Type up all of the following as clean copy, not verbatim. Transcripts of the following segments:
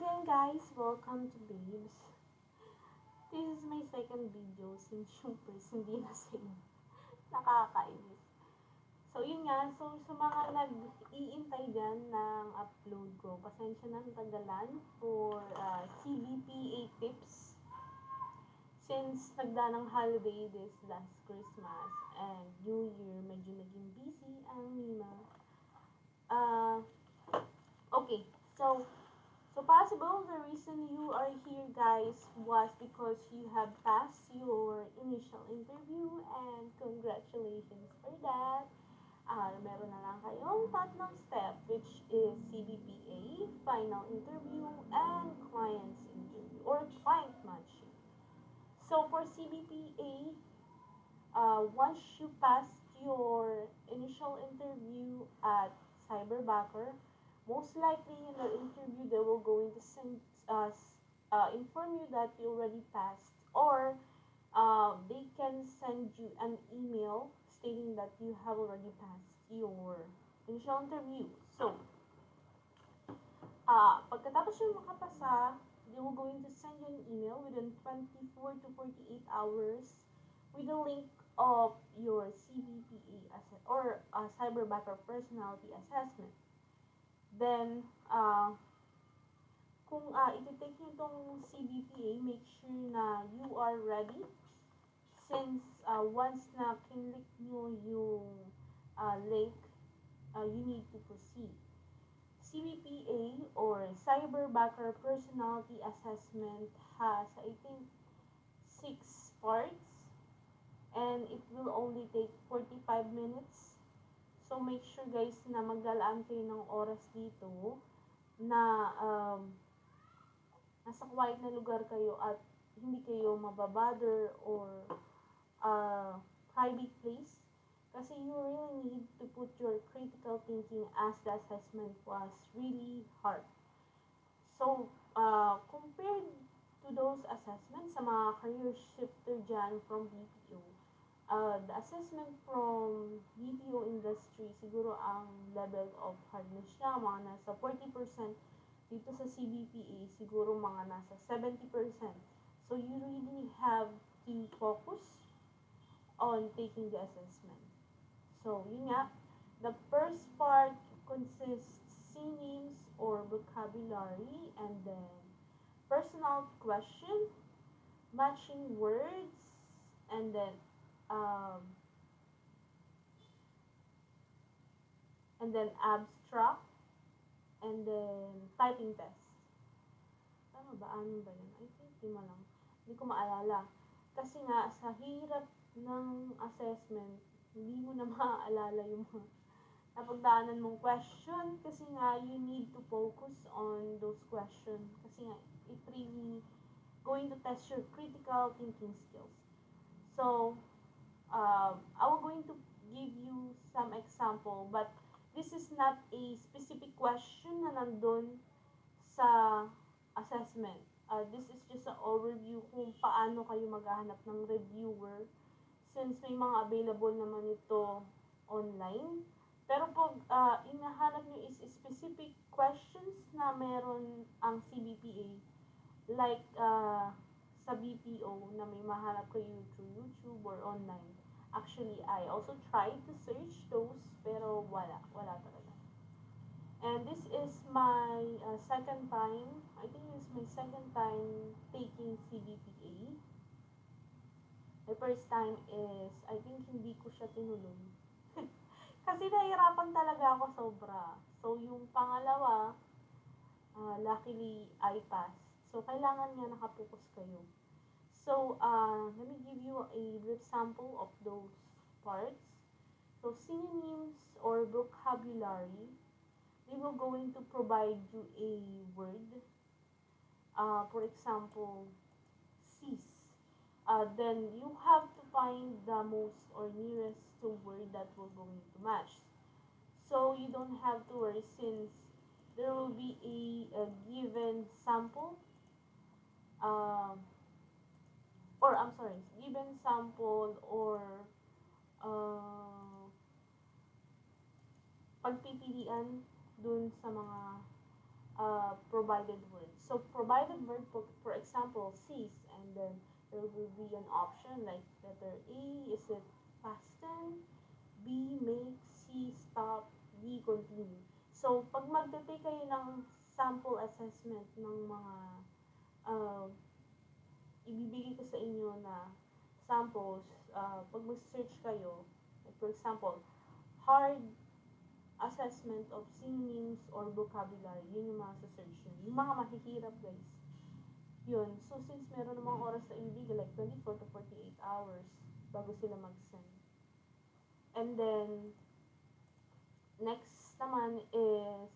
again guys, welcome to Babes. This is my second video since yung first hindi na same. Nakakainis. So yun nga, so sa mga nag-iintay dyan ng upload ko, pasensya na ang tagalan for CBPA tips. Since nagdaan ng holiday this last Christmas and New Year, medyo naging busy ang Mima. Okay, so possible the reason you are here guys was because you have passed your initial interview and congratulations for that. Meron na lang kayong tatlong step which is CBPA, final interview, and client's interview or client matching. So for CBPA, once you passed your initial interview at Cyberbacker, most likely in the interview they will going to send inform you that you already passed, or they can send you an email stating that you have already passed your initial interview. So pagkatapos yung makapasa, they will going to send you an email within 24 to 48 hours with a link of your CBPA or Cyberbacker personality assessment. Then, kung iti-take nyo itong CBPA, make sure na you are ready since once na kinlik nyo yung link, you need to proceed. CBPA or Cyberbacker Personality Assessment has, I think, 6 parts and it will only take 45 minutes. So, make sure guys na maglalaan kayo ng oras dito na nasa quiet na lugar kayo at hindi kayo mababother or private place. Kasi you really need to put your critical thinking as the assessment was really hard. So, compared to those assessments sa mga career shifter dyan from BPO, the assessment from BPO industry, siguro ang level of hardness niya, mga nasa 40%. Dito sa CBPA, siguro mga nasa 70%. So, you really have to focus on taking the assessment. So, yun nga, the first part consists synonyms or vocabulary, and then personal question, matching words, and then abstract, and then typing test. Tama ba? Ano ba yun? I think lima lang. Hindi ko maalala. Kasi nga, sa hirap ng assessment, hindi mo na maaalala yung mga napagdaanan mong question kasi nga, you need to focus on those questions. Kasi nga, it really going to test your critical thinking skills. So, I will going to give you some example, but this is not a specific question na nandun sa assessment. This is just an overview kung paano kayo maghahanap ng reviewer since may mga available naman ito online. Pero pag inahanap nyo is specific questions na meron ang CBPA, like sa BPO na may mahanap kayo through YouTube or online. Actually, I also tried to search those, pero wala talaga. And this is my second time, I think this is my second time taking CBPA. The first time is, I think hindi ko siya tinuloy. Kasi nahihirapan talaga ako sobra. So, yung pangalawa, luckily, I passed. So, kailangan nga nakapokus kayo. So, let me give you a brief sample of those parts. So, synonyms or vocabulary, they will going to provide you a word. For example, sis. Then you have to find the most or nearest to word that will going to match. So you don't have to worry since there will be a given sample, given sample or pagpipilian dun sa mga provided word. So provided word, for example, cease, and then there will be an option like letter A, is it past tense? B, make, C, stop, D, continue. So, pag magte-take kayo ng sample assessment ng mga uh, ibibigay ko sa inyo na samples, pag mag-search kayo, like for example, hard assessment of synonyms or vocabulary, yun yung mga sa-search yun. Yung mga mahihirap, guys. Yun. So, since meron namang oras na ibibigay, like 24 to 48 hours bago sila mag-send. And then, next naman is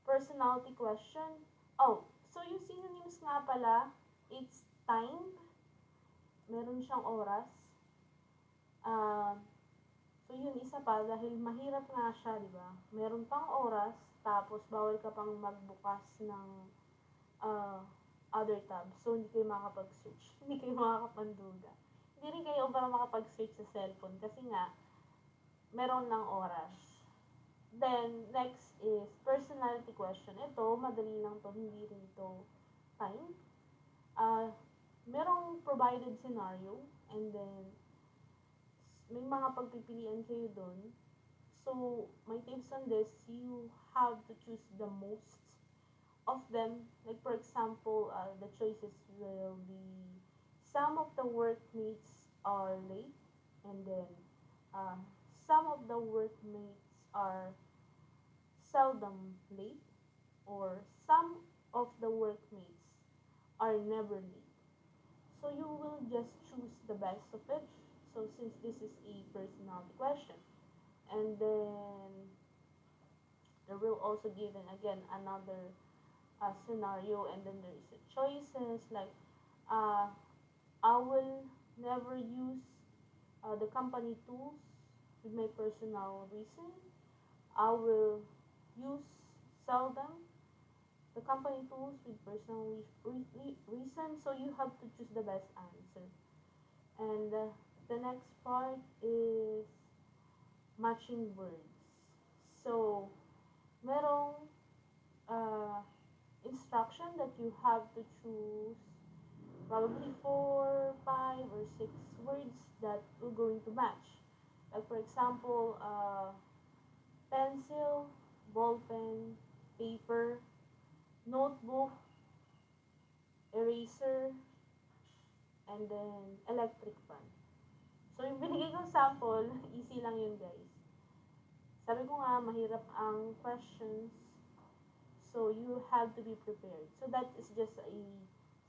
personality question. Oh, so yung synonyms nga pala, it's time. Meron siyang oras. So yun, isa pa, dahil mahirap nga siya, di ba? Meron pang oras, tapos bawal ka pang magbukas ng other tabs. So, hindi kayo makakapag-search. Hindi kayo makakapanduga. Hindi rin kayo para makapag-search sa cellphone kasi nga, meron ng oras. Then, next is personality question. Ito, madali lang to, hindi rin to time. Merong provided scenario, and then, may mga pagpipilian kayo doon. So, my tips on this, you have to choose the most of them. Like, for example, the choices will be, some of the workmates are late, and then, some of the workmates are seldom late, or some of the workmates are never late. So you will just choose the best of it. So since this is a personality question, and then there will also given again another scenario, and then there is a choices like I will never use the company tools with my personal reason. I will use seldom the company tools with personal reason. So you have to choose the best answer. And the next part is matching words. So merong instruction that you have to choose probably 4, 5, or 6 words that we're going to match. Like for example, pencil, ball pen, paper, notebook, eraser, and then electric fan. So, yung binigay kong sample, easy lang yun, guys. Sabi ko nga, mahirap ang questions. So, you have to be prepared. So, that is just a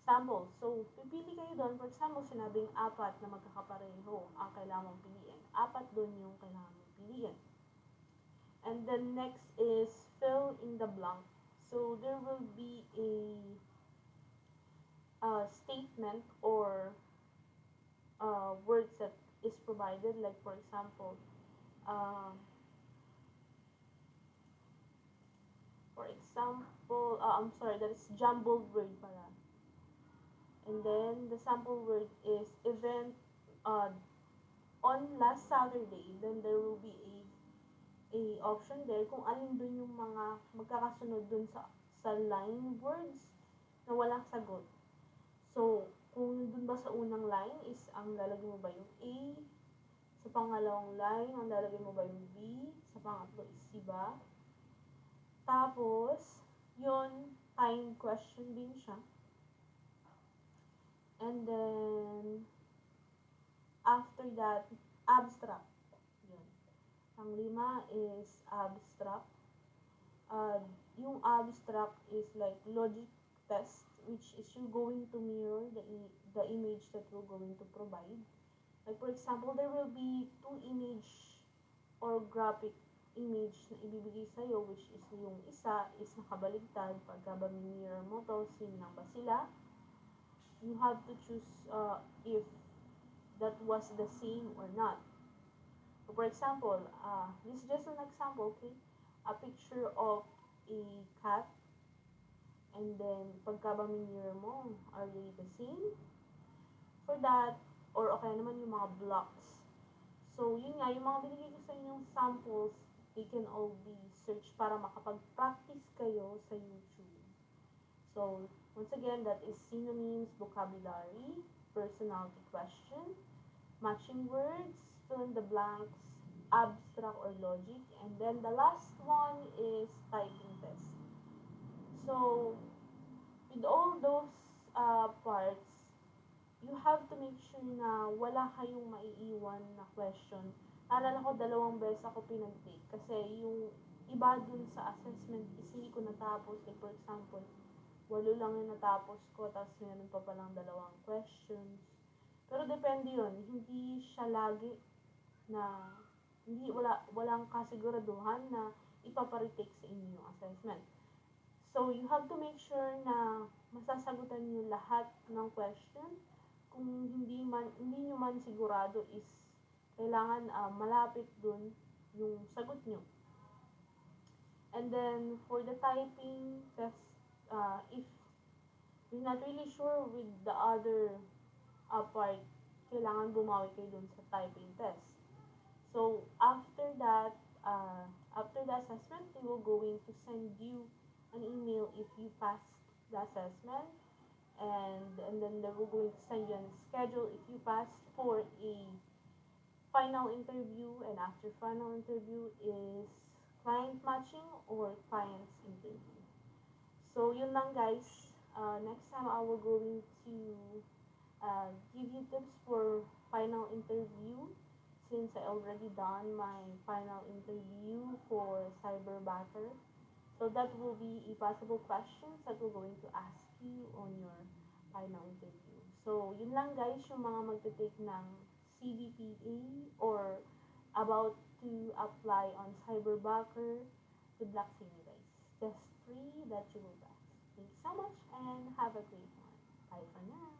sample. So, pipili kayo doon. For example, sinabing 4 na magkakapareho ang kailangan mong piliin. 4 doon yung kailangan mong piliin. And then next is fill in the blank. So there will be a statement or words that is provided. Like for example, I'm sorry, that is jumbled word pala. And then the sample word is event on last Saturday. Then there will be a option there kung alin dun yung mga magkakasunod dun sa line words na walang sagot. So, kung dun ba sa unang line is ang lalagay mo ba yung A, sa pangalawang line ang lalagay mo ba yung B, sa pangatlo is C ba? Tapos, yon time question din siya. And then, after that, abstract. Ang 5 is abstract. Yung abstract is like logic test, which is you're going to mirror the image that we're going to provide. Like for example, there will be 2 image or graphic image na ibibigay sa'yo, which is yung isa is nakabaligtad. Pagka ba mirror mo to, same lang ba sila? You have to choose if that was the same or not. So for example, this is just an example, okay? A picture of a cat, and then pagka ba mirror mo, are they the same? For that, or okay naman yung mga blocks. So yun nga, yung mga binigay ko sa inyong samples, they can all be searched para makapag-practice kayo sa YouTube. So, once again, that is synonyms, vocabulary, personality question, matching words, fill in the blanks, abstract or logic, and then the last one is typing test. So, with all those parts, you have to make sure na wala kayong maiiwan na question. Naalala ko, 2 beses ako pinag-take kasi yung iba dun sa assessment is hindi ko natapos. Like for example, 8 lang yung natapos ko, tapos meron pa palang 2 questions. Pero depende yun, hindi siya lagi na, walang kasiguraduhan na ipaparetake sa inyo yung assessment. So, you have to make sure na masasagutan niyo lahat ng question. Kung hindi nyo man sigurado is kailangan malapit dun yung sagot nyo. And then, for the typing test, if you're not really sure with the other part, kailangan bumawi kayo dun sa typing test. So, after the assessment, they will going to send you an email if you passed the assessment, and then they will going to send you a schedule if you passed for a final interview, and after final interview is client matching or client's interview. So, yun lang guys. Next time I will going to give you tips for final interview since I already done my final interview for Cyberbacker. So that will be a possible questions that we're going to ask you on your final interview. So, yun lang guys, yung mga magte-take ng CBPA or about to apply on Cyberbacker. Good luck to you guys. Just pray that you will pass. Thanks so much and have a great one. Bye for now.